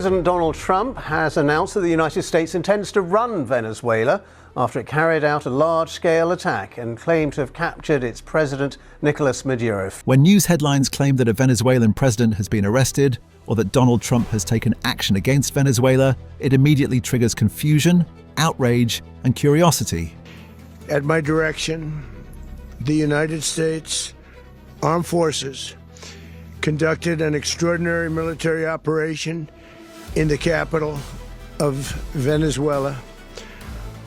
President Donald Trump has announced that the United States intends to run Venezuela after it carried out a large-scale attack and claimed to have captured its president, Nicolás Maduro. When news headlines claim that a Venezuelan president has been arrested or that Donald Trump has taken action against Venezuela, it immediately triggers confusion, outrage, and curiosity. At my direction, the United States Armed Forces conducted an extraordinary military operation in the capital of Venezuela.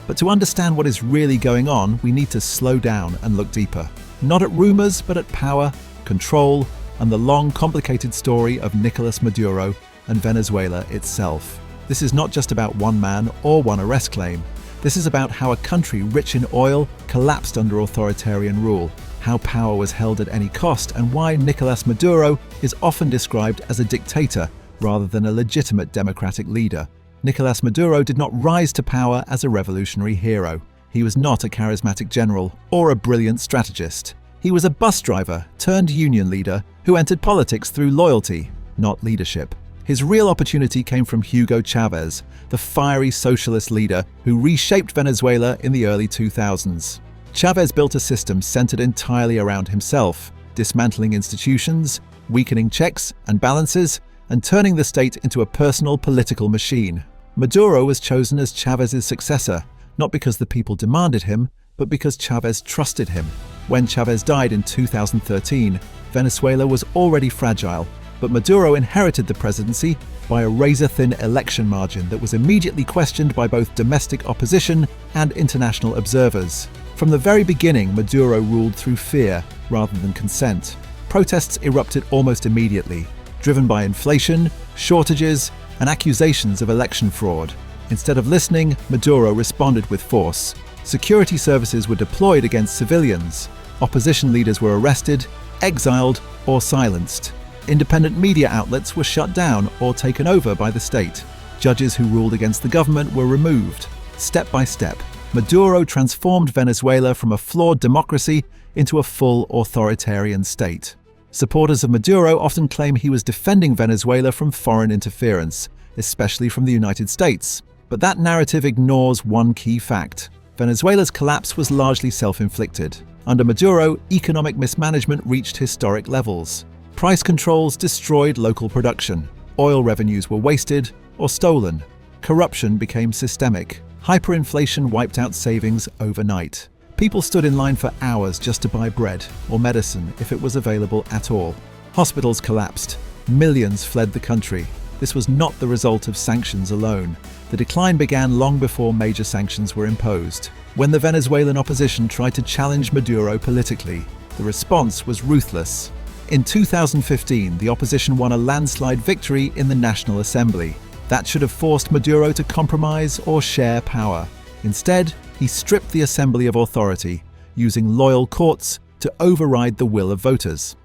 But to understand what is really going on, we need to slow down and look deeper. Not at rumors, but at power, control, and the long, complicated story of Nicolás Maduro and Venezuela itself. This is not just about one man or one arrest claim. This is about how a country rich in oil collapsed under authoritarian rule, how power was held at any cost, and why Nicolás Maduro is often described as a dictator rather than a legitimate democratic leader. Nicolás Maduro did not rise to power as a revolutionary hero. He was not a charismatic general or a brilliant strategist. He was a bus driver turned union leader who entered politics through loyalty, not leadership. His real opportunity came from Hugo Chávez, the fiery socialist leader who reshaped Venezuela in the early 2000s. Chávez built a system centered entirely around himself, dismantling institutions, weakening checks and balances, and turning the state into a personal political machine. Maduro was chosen as Chávez's successor, not because the people demanded him, but because Chávez trusted him. When Chávez died in 2013, Venezuela was already fragile, but Maduro inherited the presidency by a razor-thin election margin that was immediately questioned by both domestic opposition and international observers. From the very beginning, Maduro ruled through fear rather than consent. Protests erupted almost immediately, driven by inflation, shortages, and accusations of election fraud. Instead of listening, Maduro responded with force. Security services were deployed against civilians. Opposition leaders were arrested, exiled, or silenced. Independent media outlets were shut down or taken over by the state. Judges who ruled against the government were removed. Step by step, Maduro transformed Venezuela from a flawed democracy into a full authoritarian state. Supporters of Maduro often claim he was defending Venezuela from foreign interference, especially from the United States. But that narrative ignores one key fact. Venezuela's collapse was largely self-inflicted. Under Maduro, economic mismanagement reached historic levels. Price controls destroyed local production. Oil revenues were wasted or stolen. Corruption became systemic. Hyperinflation wiped out savings overnight. People stood in line for hours just to buy bread or medicine if it was available at all. Hospitals collapsed. Millions fled the country. This was not the result of sanctions alone. The decline began long before major sanctions were imposed. When the Venezuelan opposition tried to challenge Maduro politically, the response was ruthless. In 2015, the opposition won a landslide victory in the National Assembly. That should have forced Maduro to compromise or share power. Instead, he stripped the assembly of authority, using loyal courts to override the will of voters.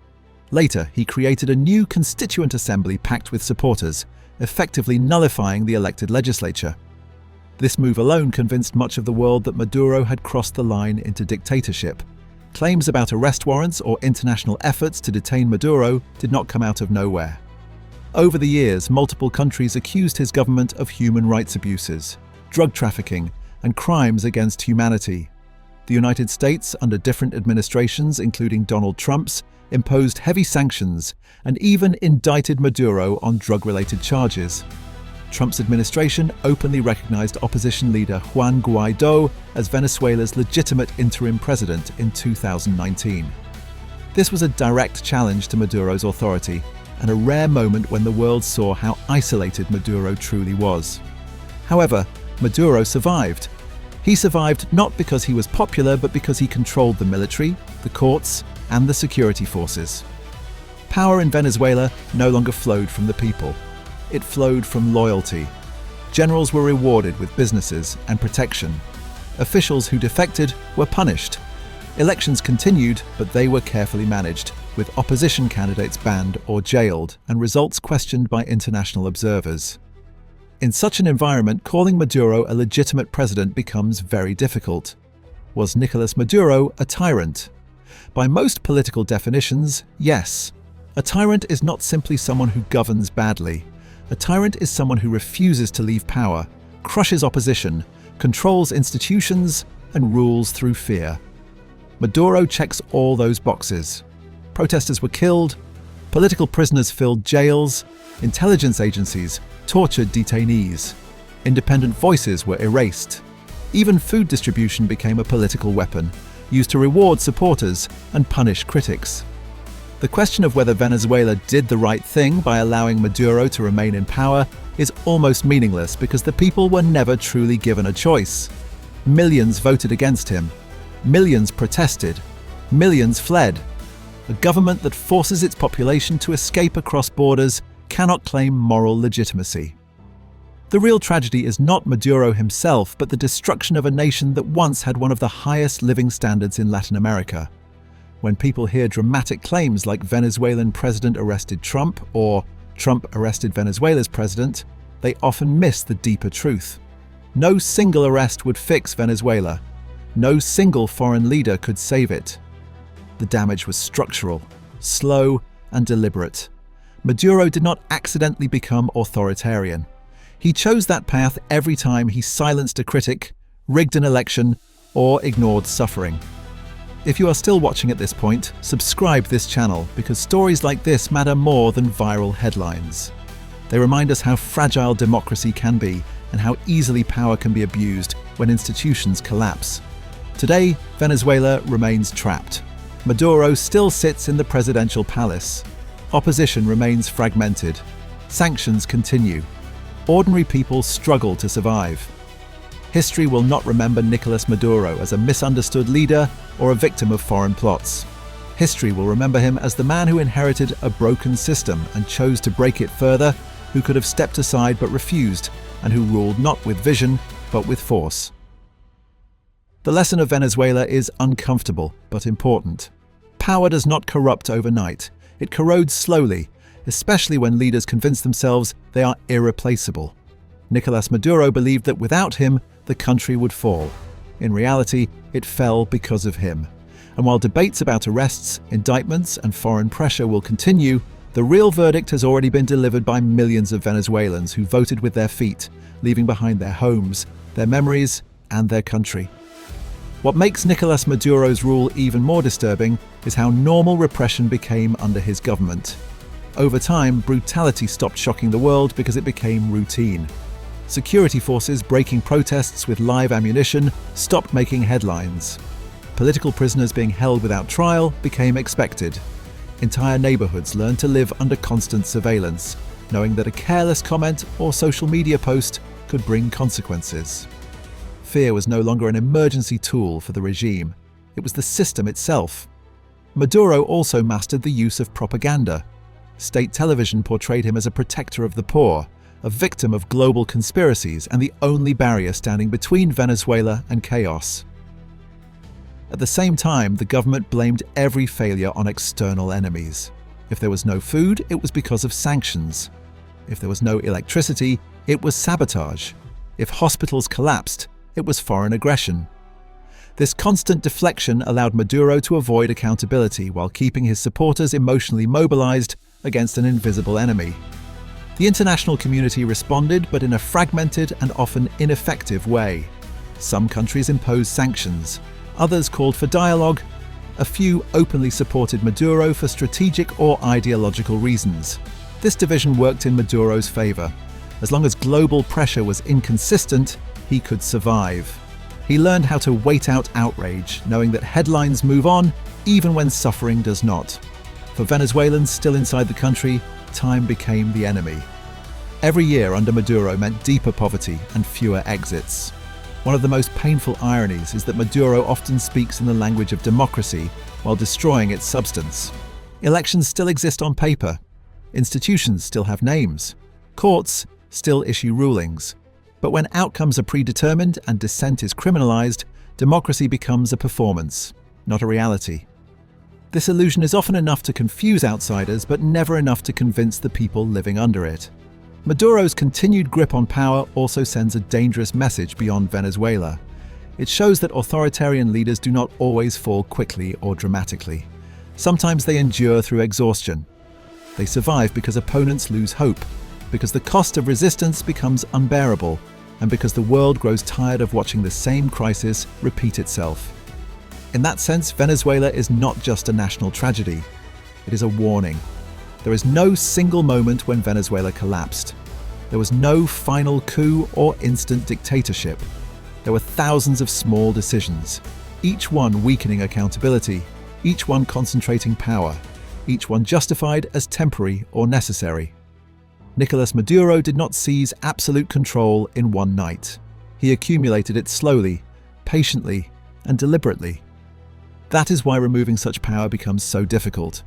Later, he created a new constituent assembly packed with supporters, effectively nullifying the elected legislature. This move alone convinced much of the world that Maduro had crossed the line into dictatorship. Claims about arrest warrants or international efforts to detain Maduro did not come out of nowhere. Over the years, multiple countries accused his government of human rights abuses, drug trafficking, and crimes against humanity. The United States, under different administrations, including Donald Trump's, imposed heavy sanctions and even indicted Maduro on drug-related charges. Trump's administration openly recognized opposition leader Juan Guaidó as Venezuela's legitimate interim president in 2019. This was a direct challenge to Maduro's authority and a rare moment when the world saw how isolated Maduro truly was. However, Maduro survived. He survived not because he was popular, but because he controlled the military, the courts, and the security forces. Power in Venezuela no longer flowed from the people. It flowed from loyalty. Generals were rewarded with businesses and protection. Officials who defected were punished. Elections continued, but they were carefully managed, with opposition candidates banned or jailed, and results questioned by international observers. In such an environment, calling Maduro a legitimate president becomes very difficult. Was Nicolás Maduro a tyrant? By most political definitions, yes. A tyrant is not simply someone who governs badly. A tyrant is someone who refuses to leave power, crushes opposition, controls institutions, and rules through fear. Maduro checks all those boxes. Protesters were killed, political prisoners filled jails, intelligence agencies tortured detainees, independent voices were erased. Even food distribution became a political weapon, used to reward supporters and punish critics. The question of whether Venezuela did the right thing by allowing Maduro to remain in power is almost meaningless because the people were never truly given a choice. Millions voted against him. Millions protested. Millions fled. A government that forces its population to escape across borders cannot claim moral legitimacy. The real tragedy is not Maduro himself, but the destruction of a nation that once had one of the highest living standards in Latin America. When people hear dramatic claims like Venezuelan president arrested Trump or Trump arrested Venezuela's president, they often miss the deeper truth. No single arrest would fix Venezuela. No single foreign leader could save it. The damage was structural, slow, and deliberate. Maduro did not accidentally become authoritarian. He chose that path every time he silenced a critic, rigged an election, or ignored suffering. If you are still watching at this point, subscribe this channel because stories like this matter more than viral headlines. They remind us how fragile democracy can be and how easily power can be abused when institutions collapse. Today, Venezuela remains trapped. Maduro still sits in the presidential palace. Opposition remains fragmented. Sanctions continue. Ordinary people struggle to survive. History will not remember Nicolás Maduro as a misunderstood leader or a victim of foreign plots. History will remember him as the man who inherited a broken system and chose to break it further, who could have stepped aside but refused, and who ruled not with vision but with force. The lesson of Venezuela is uncomfortable but important. Power does not corrupt overnight. It corrodes slowly, especially when leaders convince themselves they are irreplaceable. Nicolás Maduro believed that without him, the country would fall. In reality, it fell because of him. And while debates about arrests, indictments, and foreign pressure will continue, the real verdict has already been delivered by millions of Venezuelans who voted with their feet, leaving behind their homes, their memories, and their country. What makes Nicolás Maduro's rule even more disturbing is how normal repression became under his government. Over time, brutality stopped shocking the world because it became routine. Security forces breaking protests with live ammunition stopped making headlines. Political prisoners being held without trial became expected. Entire neighborhoods learned to live under constant surveillance, knowing that a careless comment or social media post could bring consequences. Fear was no longer an emergency tool for the regime. It was the system itself. Maduro also mastered the use of propaganda. State television portrayed him as a protector of the poor, a victim of global conspiracies and the only barrier standing between Venezuela and chaos. At the same time, the government blamed every failure on external enemies. If there was no food, it was because of sanctions. If there was no electricity, it was sabotage. If hospitals collapsed, it was foreign aggression. This constant deflection allowed Maduro to avoid accountability while keeping his supporters emotionally mobilized against an invisible enemy. The international community responded, but in a fragmented and often ineffective way. Some countries imposed sanctions, others called for dialogue, a few openly supported Maduro for strategic or ideological reasons. This division worked in Maduro's favor. As long as global pressure was inconsistent, he could survive. He learned how to wait out outrage, knowing that headlines move on even when suffering does not. For Venezuelans still inside the country, time became the enemy. Every year under Maduro meant deeper poverty and fewer exits. One of the most painful ironies is that Maduro often speaks in the language of democracy while destroying its substance. Elections still exist on paper. Institutions still have names. Courts still issue rulings. But when outcomes are predetermined and dissent is criminalized, democracy becomes a performance, not a reality. This illusion is often enough to confuse outsiders, but never enough to convince the people living under it. Maduro's continued grip on power also sends a dangerous message beyond Venezuela. It shows that authoritarian leaders do not always fall quickly or dramatically. Sometimes they endure through exhaustion. They survive because opponents lose hope. because the cost of resistance becomes unbearable, and because the world grows tired of watching the same crisis repeat itself. In that sense, Venezuela is not just a national tragedy. It is a warning. There is no single moment when Venezuela collapsed. There was no final coup or instant dictatorship. There were thousands of small decisions, each one weakening accountability, each one concentrating power, each one justified as temporary or necessary. Nicolás Maduro did not seize absolute control in one night. He accumulated it slowly, patiently, and deliberately. That is why removing such power becomes so difficult.